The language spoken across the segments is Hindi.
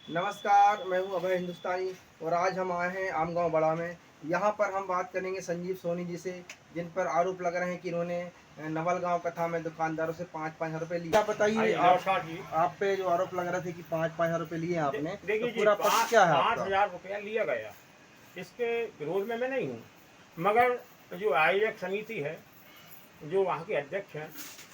नमस्कार, मैं हूं अभय हिंदुस्तानी और आज हम आए हैं आमगांव बड़ा में। यहां पर हम बात करेंगे संजीव सोनी जी से, जिन पर आरोप लग रहे हैं कि इन्होंने नवलगांव कथा में दुकानदारों से 5-5 हज़ार रुपये लिए। क्या बताइए, आप पे जो आरोप लग रहे थे कि 5-5 हज़ार रुपये लिए आपने, तो देखिए जी, पूरा पक्ष क्या है आपका? 5,000 रुपया लिया गया। इसके विरोध में मैं नहीं हूँ, मगर जो आयोजक समिति है, जो वहाँ के अध्यक्ष हैं,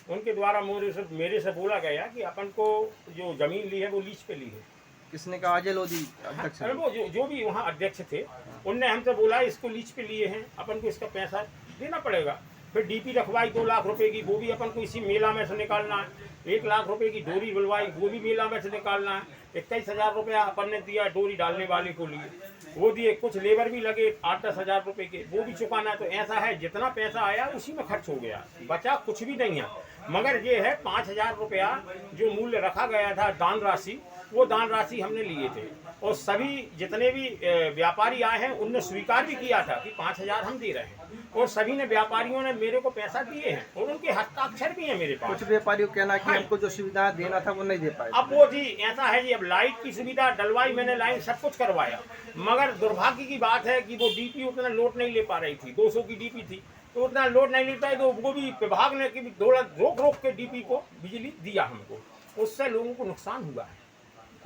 उनके द्वारा मेरे से बोला गया कि अपन को जो ज़मीन ली है वो लीज पे ली है। किसने कहा? अजय लोधी अध्यक्ष अरे ने? वो जो भी वहाँ अध्यक्ष थे, उनने हमसे बोला इसको लीज पे लिए हैं, अपन को इसका पैसा देना पड़ेगा। फिर डीपी रखवाई 2 लाख रुपए की, वो भी अपन को इसी मेला में से निकालना है। 1 लाख रुपए की डोरी बुलवाई, वो भी मेला में से निकालना है। 21,000 रुपया अपन ने दिया डोरी डालने वाले को लिए, वो दिए। कुछ लेबर भी लगे 8-10 हज़ार रुपए के, वो भी चुकाना है। तो ऐसा है जितना पैसा आया उसी में खर्च हो गया, बचा कुछ भी नहीं है। मगर ये है 5,000 रुपया जो मूल्य रखा गया था दान राशि, वो दान राशि हमने लिए थे। और सभी जितने भी व्यापारी आए हैं उनने स्वीकार भी किया था कि 5,000 हम दे रहे हैं, और सभी ने व्यापारियों ने मेरे को पैसा दिए हैं और उनके हस्ताक्षर भी हैं मेरे पास। कुछ व्यापारियों का कहना है कि हमको जो सुविधा देना था वो नहीं दे पाए। अब वो जी ऐसा है जी, अब लाइट की सुविधा डलवाई मैंने, लाइन सब कुछ करवाया, मगर दुर्भाग्य की बात है कि वो डीपी उतना लोड नहीं ले पा रही थी। 200 की डीपी थी, तो उतना लोड नहीं लेता है, तो वो भी विभाग ने कि रोक के डीपी को बिजली दिया हमको, उससे लोगों को नुकसान हुआ है।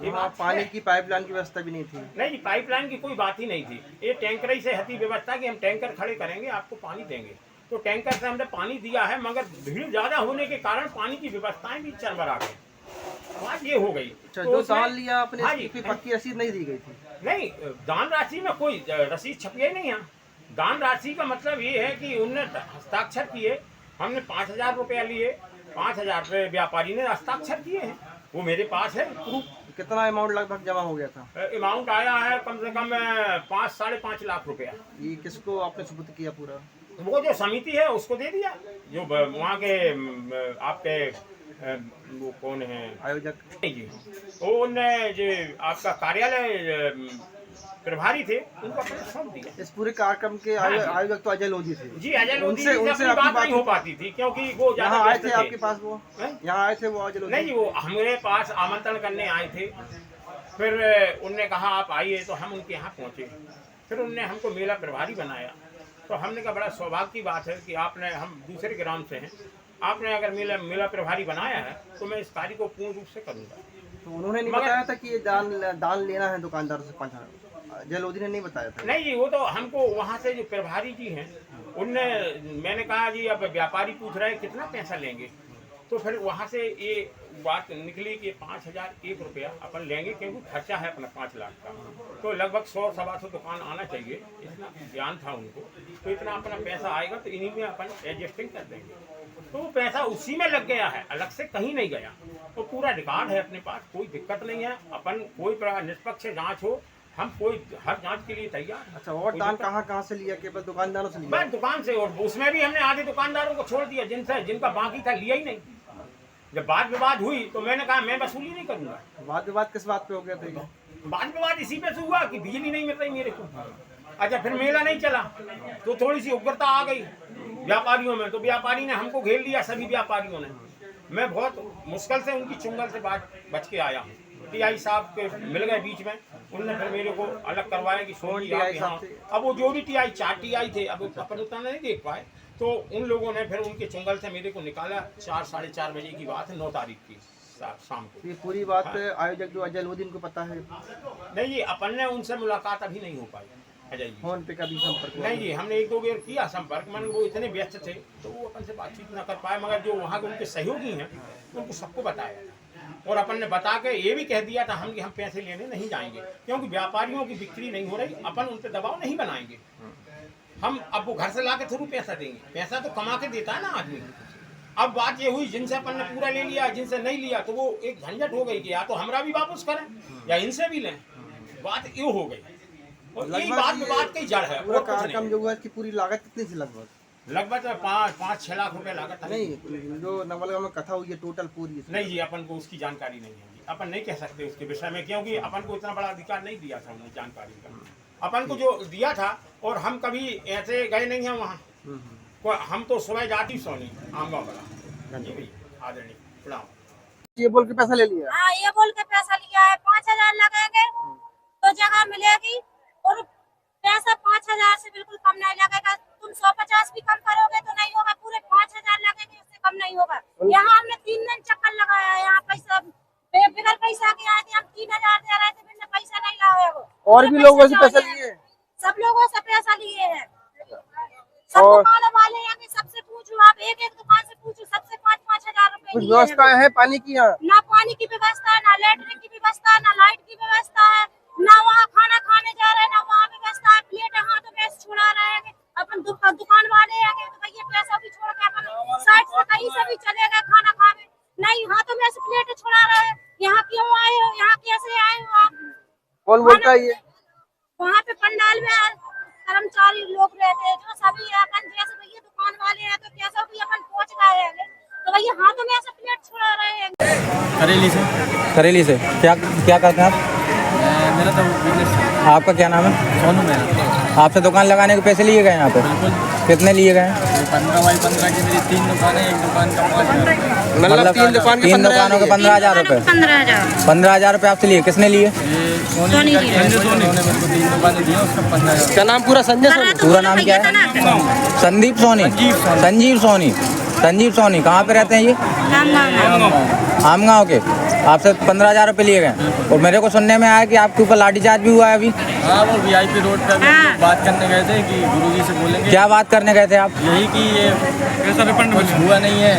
वहाँ पानी की पाइपलाइन की व्यवस्था भी नहीं थी। नहीं जी, पाइपलाइन की कोई बात ही नहीं थी। ये टैंकर ही से हती व्यवस्था कि हम टैंकर खड़े करेंगे, आपको पानी देंगे। तो टैंकर से हमने पानी दिया है, मगर भीड़ ज्यादा होने के कारण पानी की व्यवस्थाएं भी चरमरा गई। बात ये हो गई। अच्छा, तो जो दान लिया आपने, हाँ इसकी जी, कोई पक्की रसीद नहीं दी गई थी? नहीं, दान राशि में कोई रसीद छपी ही नहीं है। दान राशि का मतलब ये है कि उनने हस्ताक्षर किए, हमने 5,000 रुपया लिए, 5,000 रुपये व्यापारी ने हस्ताक्षर किए हैं, वो मेरे पास है प्रूफ। कितना अमाउंट लगभग जमा हो गया था? अमाउंट आया है कम से कम 5-5.5 लाख रुपया। ये किसको आपने सुपुर्द किया पूरा? वो जो समिति है उसको दे दिया, जो वहाँ के आपके वो कौन है आयोजक? नहीं जी, वो उनने जो आपका कार्यालय प्रभारी थे उनको अपने सौंप दिया। इस पूरे कार्यक्रम के आयोजक तो अजय लोधी थे जी, अजय लोधी उनसे से अपनी बात नहीं हो पाती थी, क्योंकि वो यहाँ आए थे आपके पास? वो यहाँ आए थे वो अजय लोधी? नहीं जी, वो हमारे पास आमंत्रण करने आए थे। फिर उनने कहा आप आइए, तो हम उनके यहाँ पहुँचे। फिर उनने हमको मेला प्रभारी बनाया। तो हमने कहा बड़ा सौभाग्य की बात है कि आपने, हम दूसरे ग्राम से हैं, आपने अगर मेला प्रभारी बनाया है तो मैं इस कार्य को पूर्ण रूप से करूँगा। तो उन्होंने नहीं बताया था कि ये दान लेना है दुकानदार से 5,000? अजय लोधी ने नहीं बताया था? नहीं जी, वो तो हमको वहाँ से जो प्रभारी जी हैं उनने, मैंने कहा जी अब व्यापारी पूछ रहे हैं कितना पैसा लेंगे, तो फिर वहाँ से ये बात निकली कि 5,001 रुपया अपन लेंगे, क्योंकि खर्चा है अपना 5 लाख का। तो लगभग 100-125 दुकान आना चाहिए, इतना ज्ञान था उनको। तो इतना अपना पैसा आएगा तो इन्हीं में अपन एडजस्टिंग कर देंगे। तो वो पैसा उसी में लग गया है, अलग से कहीं नहीं गया। तो पूरा रिकॉर्ड है अपने पास, कोई दिक्कत नहीं है। अपन कोई प्रकार निष्पक्ष जाँच हो, हम कोई हर जांच के लिए तैयार। अच्छा, और दान कहाँ से लिया? केवल दुकानदारों से लिया? बस दुकान से, और उसमें भी हमने आधे दुकानदारों को छोड़ दिया जिनका बाकी था लिया ही नहीं। जब बात विवाद हुई तो मैंने कहा मैं वसूली नहीं करूंगा। वाद विवाद किस बात पे हो गया था? बात विवाद इसी पे से हुआ कि बिजली नहीं मिल रही मेरे को। अच्छा, फिर मेला नहीं चला तो थोड़ी सी उग्रता आ गई व्यापारियों में, तो व्यापारी ने हमको घेर लिया, सभी व्यापारियों ने। मैं बहुत मुश्किल से उनकी चुंगल से बच के आया हूँ। टीआई साहब के मिल गए बीच में, उनने फिर मेरे को अलग करवाया कि सोनी आप यहाँ। अब वो जो भी टीआई, 4 टीआई थे, अब अपन उतना नहीं देख पाए, तो उन लोगों ने फिर उनके चुंगल से मेरे को निकाला। 4-4:30 बजे की बात है, 9 तारीख की शाम को। ये पूरी बात आयोजक जो अजय लोधी उनको पता है? नहीं जी, अपन ने उनसे मुलाकात अभी नहीं हो पाई अजय जी। फोन पे कभी संपर्क नहीं जी, हमने 1-2 बार किया संपर्क, मन वो इतने व्यस्त थे तो वो अपन से बातचीत न कर पाए। मगर जो वहाँ के उनके सहयोगी हैं उनको सबको बताया, और अपन ने बता के ये भी कह दिया था हम कि हम पैसे लेने नहीं जाएंगे, क्योंकि व्यापारियों की बिक्री नहीं हो रही, अपन उन पर दबाव नहीं बनाएंगे। हम अब वो घर से ला के थोड़ी पैसा देंगे, पैसा तो कमा के देता है ना आदमी। अब बात ये हुई, जिनसे अपन ने पूरा ले लिया, जिनसे नहीं लिया, तो वो एक झंझट हो गई कि या तो हमरा भी वापस करें या इनसे भी लें। बात ये हो गई, और यही बात की जड़ है। पूरा कार्यक्रम जो हुआ, इसकी पूरी लागत कितनी थी? लगभग 5-6 लाख रुपए लागत है। नहीं, जो नवलगांव में कथा हुई है टोटल पूरी? नहीं जी, अपन को उसकी जानकारी नहीं है जी, अपन नहीं कह सकते उसके विषय में, क्योंकि अपन को इतना बड़ा अधिकार नहीं दिया था उन्होंने जानकारी का। अपन को जो दिया था, और हम कभी ऐसे गए नहीं हैं वहाँ। हम तो सुबह जाती सोनी आमगांव बड़ा जी भैया आदरणीय प्रणाम। ये बोल के पैसा ले लिया? हाँ, ये बोल के पैसा लिया है। 5,000 लगेंगे, 3000 दे रहे थे, मैंने पैसा नहीं लाए वो। और भी लोगों से पैसा लिए? सब लोगों से पैसा लिए हैं। सब दुकान वाले यहाँ के सबसे पूछो, आप एक एक दुकान से पूछो, सबसे 5-5 हजार रुपए कुछ लिए व्यवस्था हैं। है पानी की यहाँ? ना पानी की व्यवस्था है, ना लैट्रिन की व्यवस्था है, ना लाइट की व्यवस्था है, ना वहाँ खाना खाने जा रहे हैं, ना वहाँ व्यवस्था है। प्लेट हाथों में ऐसे छुड़ा रहे हैं। अपन दुकान वाले हैं तो भैया पैसा भी छोड़ के अपन साइड से कहीं से भी चले गए खाना खाने, नहीं हाथों में ऐसे प्लेट छुड़ा रहे हैं। यहाँ क्यों आए हो, यहाँ कैसे आए हो आप? कौन बोलता है ये? वहाँ पे पंडाल में कर्मचारी लोग रहते हैं, जो सभी अपन जैसे भैया दुकान वाले हैं तो कैसे भी अपन पहुँच गए हैं, तो भैया हाथों में ऐसे प्लेट छुड़ा रहे हैं। करेली से क्या क्या करते हैं आप? मेरा तो बिजनेस है। आपका क्या नाम है? सोनू मेरा। आपसे दुकान लगाने के पैसे लिए गए यहाँ पे? कितने लिए गए हैं? 15 की मेरी 3 दुकान है, एक दुकान का 5,000। मतलब तीन दुकानों के 15,000 रुपए। 15,000 रुपए आपसे लिए, किसने लिए? सोनी करके उन्होंने मेरे को 3 दुकानें दी, उसका 15,000। क्या नाम पूरा? संजय सोनी? पूरा नाम क्या है? संदीप सोनी। संजीव सोनी। संजीव सोनी कहाँ पे रहते हैं ये? आमगांव के। आपसे 15,000 रुपए लिए गए और मेरे को सुनने में आया कि आपके ऊपर लाठीचार्ज भी हुआ है अभी। हाँ, वो VIP रोड पे अभी हम लोग बात करने गए थे कि गुरुजी से बोलेंगे। क्या बात करने गए थे आप? यही कि ये कुछ हुआ नहीं है,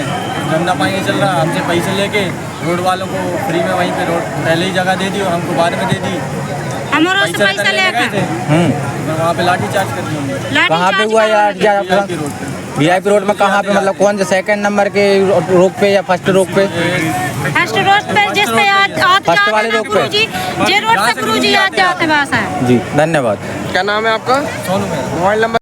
धंधा पानी चल रहा, हमसे पैसे लेके रोड वालों को फ्री में वहीं पे रोड पहले ही जगह दे दी और हमको बाद में दे दी। हमारे से पैसा लेकर वहाँ पे लाठीचार्ज कर दिया। कहाँ पे हुआ यार? VIP रोड में कहाँ पे, मतलब कौन से सेकंड नंबर के रोक पे या फर्स्ट रोक पे? फर्स्ट रोड पे, जिस पे फर्स्ट वाले रोड पे? जे रोड पे गुरुजी आज जाते बस है। जी धन्यवाद। क्या नाम है आपका? सोनू मेरा। Mobile number?